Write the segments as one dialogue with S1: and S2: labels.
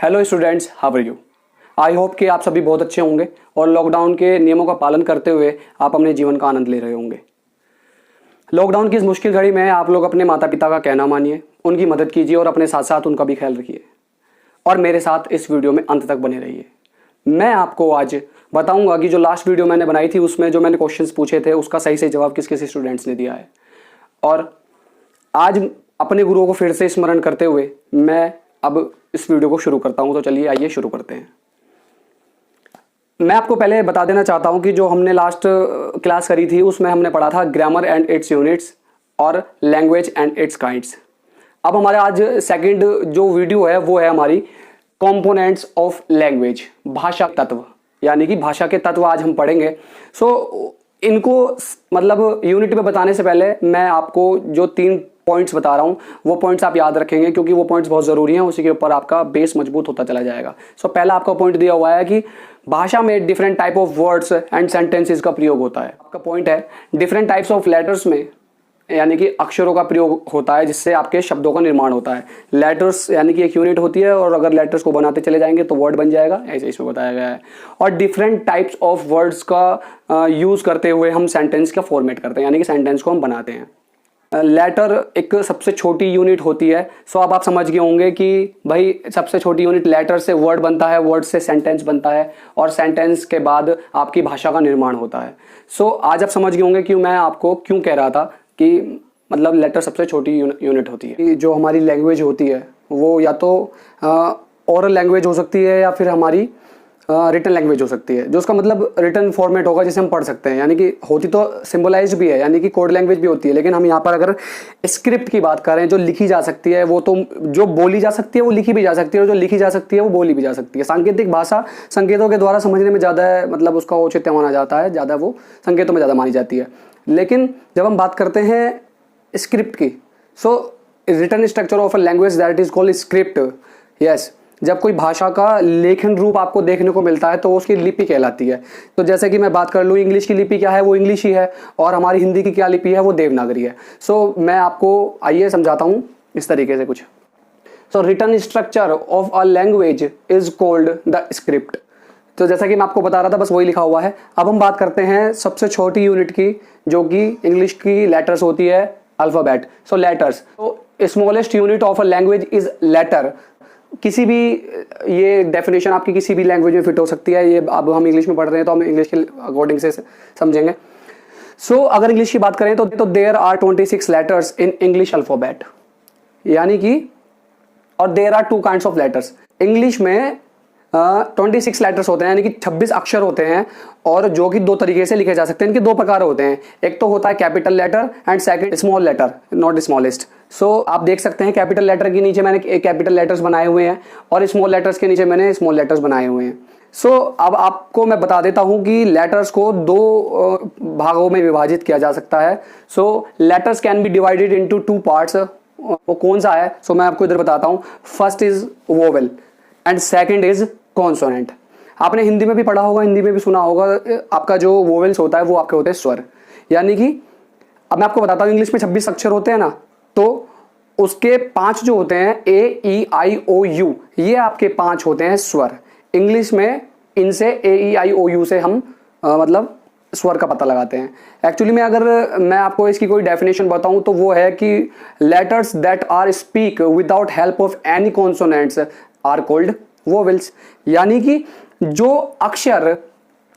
S1: Hello students, how are you. I hope कि आप सभी बहुत अच्छे होंगे और लॉकडाउन के नियमों का पालन करते हुए आप अपने जीवन का आनंद ले रहे होंगे। लॉकडाउन की इस मुश्किल घड़ी में आप लोग अपने माता पिता का कहना मानिए, उनकी मदद कीजिए और अपने साथ साथ उनका भी ख्याल रखिए और मेरे साथ इस वीडियो में अंत तक बने रहिए। मैं आपको आज बताऊंगा कि जो लास्ट वीडियो मैंने बनाई थी उसमें जो मैंने क्वेश्चंस पूछे थे उसका सही से जवाब किस किस स्टूडेंट्स ने दिया है। और आज अपने गुरुओं को फिर से स्मरण करते हुए मैं अब इस वीडियो को शुरू करता हूं। तो चलिए आइए शुरू करते हैं। मैं आपको पहले बता देना चाहता हूं कि जो हमने लास्ट क्लास करी थी उसमें हमने पढ़ा था ग्रामर एंड इट्स यूनिट्स और लैंग्वेज एंड इट्स काइंड्स। अब हमारा आज सेकंड जो वीडियो है वो है हमारी कंपोनेंट्स ऑफ लैंग्वेज, भाषा तत्व, यानी कि भाषा के तत्व आज हम पढ़ेंगे। इनको मतलब यूनिट में बताने से पहले मैं आपको जो 3 पॉइंट्स बता रहा हूं वो पॉइंट्स आप याद रखेंगे क्योंकि वो पॉइंट्स बहुत जरूरी हैं, उसी के ऊपर आपका बेस मजबूत होता चला जाएगा। पहला आपका पॉइंट दिया हुआ है कि भाषा में different type of words and sentences का प्रयोग होता है। आपका पॉइंट है डिफरेंट टाइप्स ऑफ लेटर्स में, यानी कि अक्षरों का प्रयोग होता है जिससे आपके शब्दों का निर्माण होता है। लेटर्स यानी कि एक यूनिट होती है और अगर लेटर्स को बनाते चले जाएंगे तो वर्ड बन जाएगा, ऐसे इसमें बताया गया है। और डिफरेंट टाइप्स ऑफ वर्ड्स का यूज करते हुए हम सेंटेंस का फॉर्मेट करते हैं, यानी कि सेंटेंस को हम बनाते हैं। लेटर एक सबसे छोटी यूनिट होती है। अब आप समझ गए होंगे कि भाई सबसे छोटी यूनिट लेटर से वर्ड बनता है, वर्ड से सेंटेंस बनता है और सेंटेंस के बाद आपकी भाषा का निर्माण होता है। आज आप समझ गए होंगे कि मैं आपको क्यों कह रहा था कि मतलब लेटर सबसे छोटी यूनिट होती है। जो हमारी लैंग्वेज होती है वो या तो ओरल लैंग्वेज हो सकती है या फिर हमारी रिटन लैंग्वेज हो सकती है, जो उसका मतलब रिटन फॉर्मेट होगा जिसे हम पढ़ सकते हैं, यानी कि होती तो सिंबलाइज्ड भी है, यानी कि कोड लैंग्वेज भी होती है। लेकिन हम यहाँ पर अगर स्क्रिप्ट की बात करें जो लिखी जा सकती है, वो तो जो बोली जा सकती है वो लिखी भी जा सकती है और जो लिखी जा सकती है वो बोली भी जा सकती है। सांकेतिक भाषा संकेतों के द्वारा समझने में ज़्यादा मतलब उसका औचित्य माना जाता है, ज़्यादा वो संकेतों में ज़्यादा मानी जाती है। लेकिन जब हम बात करते हैं स्क्रिप्ट की, written structure of a language that is called script. Yes, जब कोई भाषा का लेखन रूप आपको देखने को मिलता है तो उसकी लिपि कहलाती है। तो जैसे कि मैं बात कर लूँ, इंग्लिश की लिपि क्या है, वो इंग्लिश ही है, और हमारी हिंदी की क्या लिपि है, वो देवनागरी है। मैं आपको आइए समझाता हूँ इस तरीके से कुछ। Written structure of a language is called the script. तो जैसा कि मैं आपको बता रहा था बस वही लिखा हुआ है। अब हम बात करते हैं सबसे छोटी यूनिट की, जो कि इंग्लिश की लेटर्स होती है, alphabet. Letters, smallest unit of a language is letter. किसी भी ये डेफिनेशन आपकी किसी भी लैंग्वेज में फिट हो सकती है। ये अब हम इंग्लिश में पढ़ रहे हैं तो हम इंग्लिश के अकॉर्डिंग से समझेंगे। अगर इंग्लिश की बात करें तो there are 26 letters in English alphabet, यानी कि, और there are 2 kinds of letters. English में 26 लेटर्स होते हैं, यानी कि 26 अक्षर होते हैं, और जो कि 2 तरीके से लिखे जा सकते हैं। इनके 2 प्रकार होते हैं, एक तो होता है capital letter and second small letter, not smallest. आप देख सकते हैं कैपिटल लेटर के नीचे मैंने कैपिटल लेटर्स बनाए हुए हैं और स्मॉल लेटर्स के नीचे मैंने स्मॉल लेटर्स बनाए हुए हैं। अब आपको मैं बता देता हूं कि लेटर्स को 2 भागों में विभाजित किया जा सकता है। Letters can be divided into 2 parts. वो कौन सा है, मैं आपको इधर बताता हूं। First is vowel and second is consonant. आपने हिंदी में भी पढ़ा होगा, हिंदी में भी सुना होगा, आपका जो वोवेल्स होता है वो आपके होते हैं स्वर। यानी कि अब मैं आपको बताता हूँ, इंग्लिश में 26 अक्षर होते हैं ना, तो उसके 5 जो होते हैं ए ई आई ओ यू, ये आपके 5 होते हैं स्वर। इंग्लिश में इनसे ए ई आई ओ यू से हम मतलब स्वर का पता लगाते हैं। एक्चुअली में अगर मैं आपको इसकी कोई डेफिनेशन बताऊं तो वो है कि letters that are speak without help of any consonants are called vowels. यानी कि जो अक्षर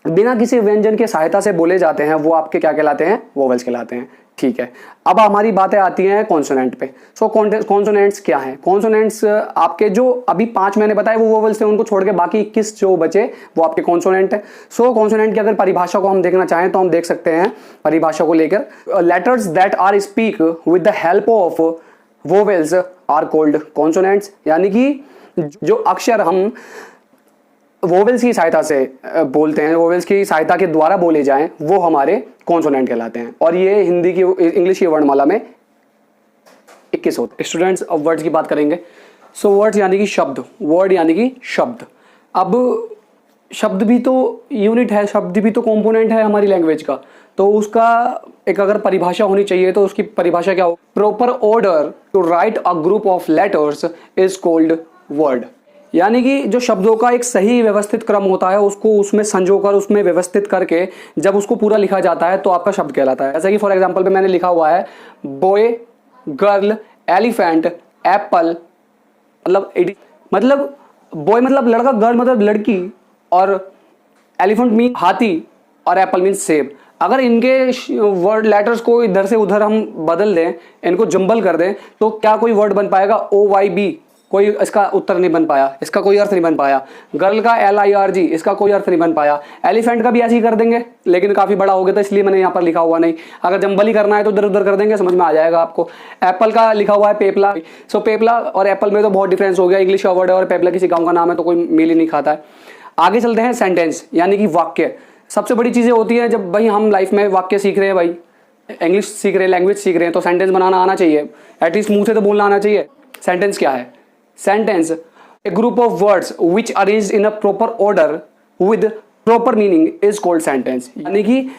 S1: बिना किसी व्यंजन के सहायता से बोले जाते हैं वो आपके क्या कहलाते हैं, वोवेल्स कहलाते हैं। ठीक है, अब हमारी बातें आती हैं कॉन्सोनेंट पे। कॉन्सोनेंट्स क्या हैं? कॉन्सोनेंट्स आपके जो अभी 5 मैंने बताए वो वोवेल्स थे, उनको छोड़ के बाकी 21 जो बचे वो आपके कॉन्सोनेंट है। कॉन्सोनेंट की अगर परिभाषा को हम देखना चाहें तो हम देख सकते हैं परिभाषा को लेकर, letters that are speak with the help of vowels are called consonants. यानी कि जो अक्षर हम वोवेल्स की सहायता से बोलते हैं, वोवेल्स की सहायता के द्वारा बोले जाएं, वो हमारे कॉन्सोनेंट कहलाते हैं। और ये हिंदी की इंग्लिश की वर्णमाला में 21 होते हैं। स्टूडेंट्स, अब वर्ड्स की बात करेंगे। वर्ड्स यानी कि शब्द, वर्ड यानी कि शब्द। अब शब्द भी तो यूनिट है, शब्द भी तो कंपोनेंट है हमारी लैंग्वेज का, तो उसका एक अगर परिभाषा होनी चाहिए तो उसकी परिभाषा क्या हो? Proper order to write a group of letters is called word. यानी कि जो शब्दों का एक सही व्यवस्थित क्रम होता है उसको उसमें संजोकर उसमें व्यवस्थित करके जब उसको पूरा लिखा जाता है तो आपका शब्द कहलाता है। जैसे कि फॉर एग्जांपल पे मैंने लिखा हुआ है बॉय, गर्ल, एलिफेंट, एप्पल, मतलब बॉय मतलब लड़का, गर्ल मतलब लड़की, और एलिफेंट मीन हाथी, और एप्पल मीन सेब। अगर इनके वर्ड लेटर्स को इधर से उधर हम बदल दें, इनको जंबल कर दें, तो क्या कोई वर्ड बन पाएगा? OYB, कोई इसका उत्तर नहीं बन पाया, इसका कोई अर्थ नहीं बन पाया। गर्ल का LIRG, इसका कोई अर्थ नहीं बन पाया। एलिफेंट का भी ऐसे ही कर देंगे, लेकिन काफी बड़ा हो गया था इसलिए मैंने यहाँ पर लिखा हुआ नहीं। अगर जंबल ही करना है तो इधर उधर कर देंगे, समझ में आ जाएगा आपको। एप्पल का लिखा हुआ है पेपला, सो पेपला और एप्पल में तो बहुत डिफरेंस हो गया। इंग्लिश का वर्ड है और पेपला किसी गाँव का नाम है तो कोई मेल ही नहीं खाता है। आगे चलते हैं, सेंटेंस यानी कि वाक्य। सबसे बड़ी चीजें होती है जब भाई हम लाइफ में वाक्य सीख रहे हैं, भाई इंग्लिश सीख रहे हैं, लैंग्वेज सीख रहे हैं, तो सेंटेंस बनाना आना चाहिए, एटलीस्ट मुंह से तो बोलना आना चाहिए। सेंटेंस क्या है? Sentence A group of words which arranged in a proper order with proper meaning is called sentence. यानी कि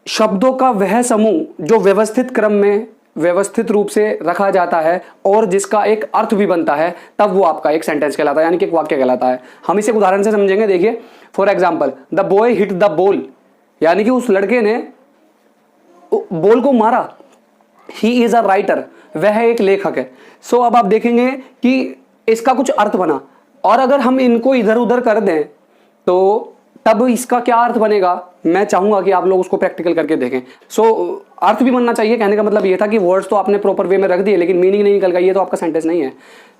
S1: शब्दों का वह समूह जो व्यवस्थित क्रम में व्यवस्थित रूप से रखा जाता है और जिसका एक अर्थ भी बनता है, तब वो आपका एक सेंटेंस कहलाता है, यानी कि एक वाक्य कहलाता है। हम इसे उदाहरण से समझेंगे। देखिए for example, the boy hit the ball, यानी कि उस लड़के ने बॉल को मारा। ही इज अ राइटर, वह एक लेखक है। सो अब आप देखेंगे कि इसका कुछ अर्थ बना, और अगर हम इनको इधर उधर कर दें तो तब इसका क्या अर्थ बनेगा? मैं चाहूंगा कि आप लोग उसको प्रैक्टिकल करके देखें। सो अर्थ भी बनना चाहिए। कहने का मतलब ये था कि वर्ड्स तो आपने प्रॉपर वे में रख दिए, लेकिन मीनिंग नहीं निकल गई, ये तो आपका सेंटेंस नहीं है।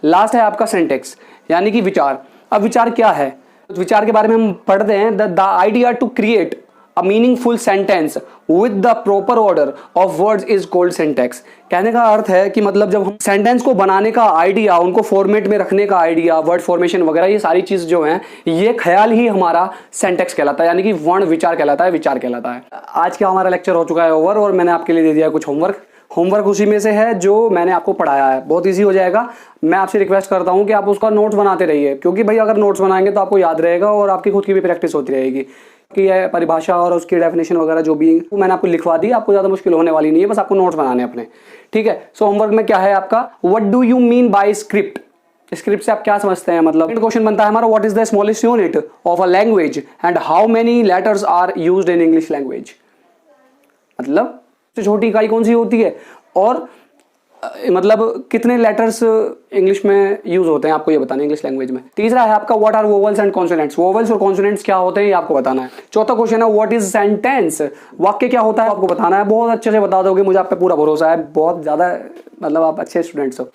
S1: लास्ट है आपका सिंटैक्स, यानी कि विचार। अब विचार क्या है? विचार के बारे में हम पढ़ते हैं, the idea to create a meaningful sentence with the proper order of words is called syntax। कहने का अर्थ है कि मतलब जब हम सेंटेंस को बनाने का आइडिया, उनको फॉर्मेट में रखने का आइडिया, वर्ड फॉर्मेशन वगैरह, ये सारी चीज जो है, ये ख्याल ही हमारा सेंटेक्स कहलाता है, यानी कि वर्ण विचार कहलाता है, विचार कहलाता है। आज का हमारा लेक्चर हो चुका है ओवर, और मैंने आपके लिए दे दिया कुछ होमवर्क उसी में से है जो मैंने आपको पढ़ाया है। बहुत इजी हो जाएगा। मैं आपसे रिक्वेस्ट करता हूं कि आप उसका नोट्स बनाते रहिए, क्योंकि भाई अगर नोट्स बनाएंगे तो आपको याद रहेगा और आपकी खुद की भी प्रैक्टिस होती रहेगी कि यह परिभाषा और उसकी डेफिनेशन वगैरह जो भी मैंने आपको लिखवा दी, आपको ज़्यादा मुश्किल होने वाली नहीं है, बस आपको नोट्स बनाने अपने। ठीक है। सो होमवर्क में क्या है आपका? What do you mean by script? Script से आप क्या समझते हैं? मतलब क्वेश्चन बनता है हमारा, what is the smallest unit of a language and how many letters are used in English language? मतलब सबसे छोटी इकाई कौन सी होती है और मतलब कितने लेटर्स इंग्लिश में यूज होते हैं, आपको ये बताना है इंग्लिश लैंग्वेज में। तीसरा है आपका what are vowels and consonants? Vowels और कॉन्सोनेंट्स क्या होते हैं ये आपको बताना है। चौथा क्वेश्चन है व्हाट इज सेंटेंस? वाक्य क्या होता है आपको बताना है। बहुत अच्छे से बता दोगे, मुझे आप पे पूरा भरोसा है, बहुत ज्यादा, मतलब आप अच्छे स्टूडेंट्स हो।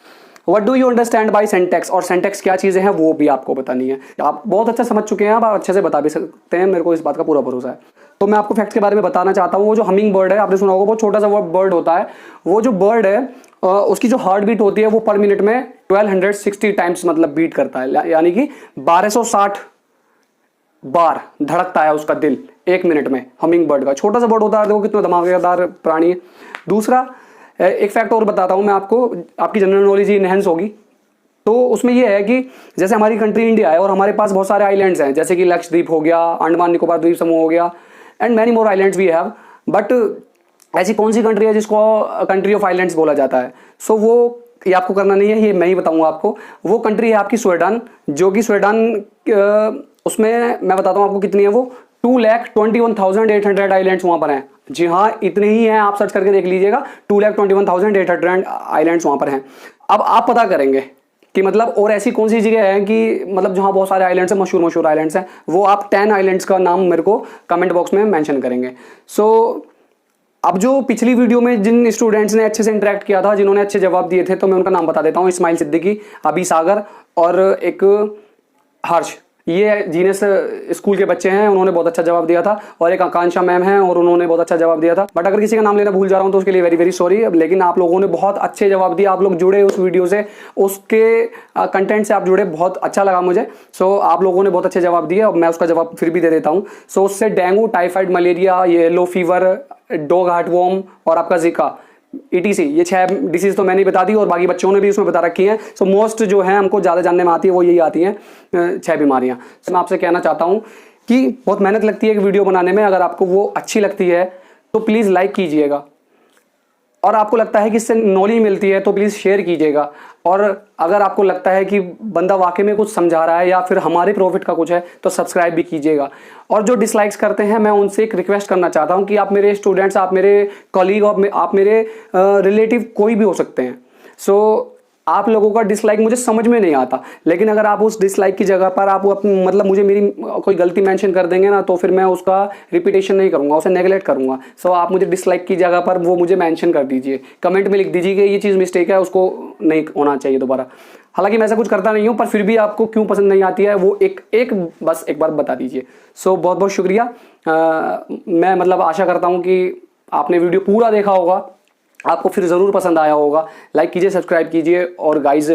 S1: What do you understand by syntax? और सिंटैक्स क्या चीजें हैं वो भी आपको बतानी है। आप बहुत अच्छा समझ चुके हैं, आप अच्छे से बता भी सकते हैं, मेरे को इस बात का पूरा भरोसा है। तो मैं आपको फैक्ट्स के बारे में बताना चाहता हूँ। वो जो हमिंग बर्ड है, आपने सुना होगा, बहुत छोटा सा वो बर्ड होता है। वो जो बर्ड है उसकी जो हार्ट बीट होती है वो पर मिनट में 1260 टाइम्स मतलब बीट करता है, यानी कि 1260 बार धड़कता है उसका दिल एक मिनट में। हमिंग बर्ड का छोटा सा बर्ड होता है, देखो कितना धमाकेदार प्राणी है। दूसरा एक फैक्ट और बताता हूं मैं आपको, आपकी जनरल नॉलेज इनहेंस होगी। तो उसमें यह है कि जैसे हमारी कंट्री इंडिया है और हमारे पास बहुत सारे आइलैंड्स हैं, जैसे कि लक्षद्वीप हो गया, अंडमान निकोबार द्वीप समूह हो गया, and many more islands we have. But ऐसी कौन सी कंट्री है जिसको कंट्री ऑफ आइलैंड्स बोला जाता है? सो वो ये आपको करना नहीं है, ये मैं ही बताऊंगा आपको। वो कंट्री है आपकी स्वीडन, जो कि स्वीडन उसमें मैं बताता हूँ आपको कितनी है वो, 2,21,800 आइलैंड्स वहां पर हैं। जी हाँ, इतने ही हैं, आप सर्च करके देख लीजिएगा, 2,21,800 आइलैंड्स वहां पर हैं। अब आप पता करेंगे कि मतलब और ऐसी कौन सी जगह है कि मतलब जहां बहुत सारे आइलैंड्स हैं, मशहूर आइलैंड्स हैं, वो आप 10 आइलैंड्स का नाम मेरे को कमेंट बॉक्स में मेंशन करेंगे। सो अब जो पिछली वीडियो में जिन स्टूडेंट्स ने अच्छे से इंटरेक्ट किया था, जिन्होंने अच्छे जवाब दिए थे, तो मैं उनका नाम बता देता हूँ। इस्माइल सिद्दीकी, अभी सागर और एक हर्ष, ये जीनेस स्कूल के बच्चे हैं, उन्होंने बहुत अच्छा जवाब दिया था। और एक आकांक्षा मैम है और उन्होंने बहुत अच्छा जवाब दिया था। बट अगर किसी का नाम लेना भूल जा रहा हूँ तो उसके लिए वेरी वेरी सॉरी। लेकिन आप लोगों ने बहुत अच्छे जवाब दिए, आप लोग जुड़े उस वीडियो से, उसके कंटेंट से आप जुड़े, बहुत अच्छा लगा मुझे। सो आप लोगों ने बहुत अच्छे जवाब दिए और मैं उसका जवाब फिर भी दे देता हूँ। सो उससे dengue, typhoid, malaria, yellow fever, dog heartworm और आपका जिका, ETC, ये 6 डिसीज तो मैंने ही बता दी और बाकी बच्चों ने भी उसमें बता रखी हैं। सो मोस्ट जो है हमको ज़्यादा जानने में आती है वो यही आती हैं 6 बीमारियां। तो मैं आपसे कहना चाहता हूं कि बहुत मेहनत लगती है एक वीडियो बनाने में। अगर आपको वो अच्छी लगती है तो प्लीज़ लाइक कीजिएगा और आपको लगता है कि इससे नॉलेज मिलती है तो प्लीज़ शेयर कीजिएगा। और अगर आपको लगता है कि बंदा वाकई में कुछ समझा रहा है या फिर हमारे प्रॉफिट का कुछ है तो सब्सक्राइब भी कीजिएगा। और जो डिसलाइक्स करते हैं मैं उनसे एक रिक्वेस्ट करना चाहता हूं कि आप मेरे स्टूडेंट्स, आप मेरे कॉलीग, आप मेरे रिलेटिव कोई भी हो सकते हैं। सो आप लोगों का डिसलाइक मुझे समझ में नहीं आता, लेकिन अगर आप उस डिसलाइक की जगह पर आप मतलब मुझे मेरी कोई गलती मेंशन कर देंगे ना तो फिर मैं उसका रिपीटेशन नहीं करूंगा, उसे नेगलेक्ट करूंगा। सो आप मुझे डिसलाइक की जगह पर वो मुझे मेंशन कर दीजिए, कमेंट में लिख दीजिए कि ये चीज़ मिस्टेक है, उसको नहीं होना चाहिए दोबारा। हालांकि मैं ऐसा कुछ करता नहीं हूँ, पर फिर भी आपको क्यों पसंद नहीं आती है वो बस एक बार बता दीजिए। सो बहुत बहुत शुक्रिया। मैं मतलब आशा करता हूँ कि आपने वीडियो पूरा देखा होगा, आपको फिर ज़रूर पसंद आया होगा। लाइक कीजिए, सब्सक्राइब कीजिए और गाइज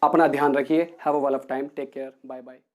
S1: अपना ध्यान रखिए। Have a wonderful time, take care, bye bye.